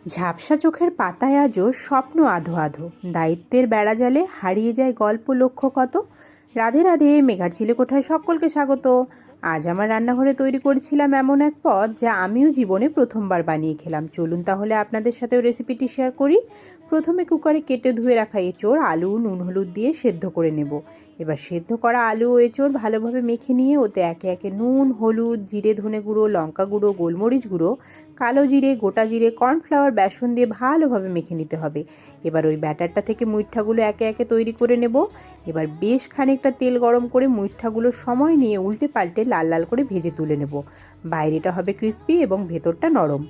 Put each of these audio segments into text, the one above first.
ঝাপসা চোখের পাতায় আজও স্বপ্ন আধো আধো, দায়িত্বের বেড়াজালে হারিয়ে যায় গল্প লক্ষ্য কত। রাধে রাধে, মেঘার চিলেকোঠায় সকলকে স্বাগত। আজ আমার রান্নাঘরে তৈরি করেছিলাম এমন এক পদ যা আমিও জীবনে প্রথমবার বানিয়ে খেলাম। চলুন তাহলে আপনাদের সাথেও রেসিপিটি শেয়ার করি। প্রথমে কুকারে কেটে ধুয়ে রাখা এঁচোড় আলু নুন হলুদ দিয়ে সেদ্ধ করে নেব। এবার সেদ্ধ করা আলু ও এঁচোড় ভালোভাবে মেখে নিয়ে ওতে একে একে নুন হলুদ জিরে ধনে গুঁড়ো লঙ্কা গুঁড়ো গোলমরিচ গুঁড়ো কালো জিরে গোটা জিরে কর্নফ্লাওয়ার বেসন দিয়ে ভালোভাবে মেখে নিতে হবে। এবার ওই ব্যাটারটা থেকে মুইঠাগুলো একে একে তৈরি করে নেব। এবার বেশ খানিকটা তেল গরম করে মুইঠাগুলো সময় নিয়ে উল্টে পাল্টে লাল লাল করে ভেজে তুলে নেব। বাইরেটা হবে ক্রিস্পি এবং ভেতরটা নরম।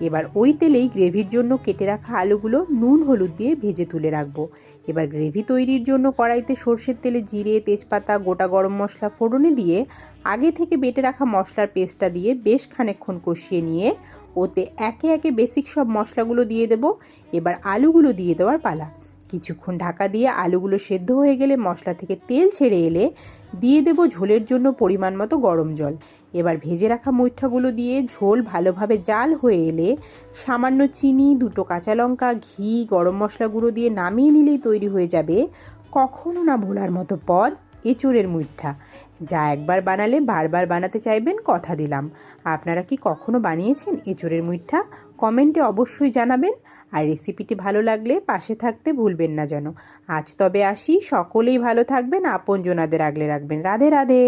এবার ওই তেলেই গ্রেভির জন্য কেটে রাখা আলুগুলো নুন হলুদ দিয়ে ভেজে তুলে রাখবো। এবার গ্রেভি তৈরির জন্য কড়াইতে সর্ষের তেলে জিরে তেজপাতা গোটা গরম মশলা ফোড়নে দিয়ে আগে থেকে বেটে রাখা মশলার পেস্টটা দিয়ে বেশ খানিকক্ষণ কষিয়ে নিয়ে ওতে একে একে বেসিক সব মশলাগুলো দিয়ে দেব। এবার আলুগুলো দিয়ে দেওয়ার পালা। কিছুক্ষণ ঢাকা দিয়ে আলুগুলো সেদ্ধ হয়ে গেলে মশলা থেকে তেল ছেড়ে এলে দিয়ে দেব ঝোলের জন্য পরিমাণ মতো গরম জল। এবার ভেজে রাখা মুইঠাগুলো দিয়ে ঝোল ভালোভাবে জাল হয়ে এলে সামান্য চিনি দুটো কাঁচা লঙ্কা ঘি গরম মশলা গুঁড়ো দিয়ে নামিয়ে নিলেই তৈরি হয়ে যাবে কখনো না ভোলার মতো পদ এঁচোড়ের মুইঠা, যা একবার বানালে বারবার বানাতে চাইবেন কথা দিলাম। আপনারা কি কখনো বানিয়েছেন এঁচোড়ের মুইঠা? কমেন্টে অবশ্যই জানাবেন। আর রেসিপিটি ভালো লাগলে পাশে থাকতে ভুলবেন না যেন। আজ তবে আসি, সকলেই ভালো থাকবেন, আপনজনাদের আগলে রাখবেন। রাধে রাধে।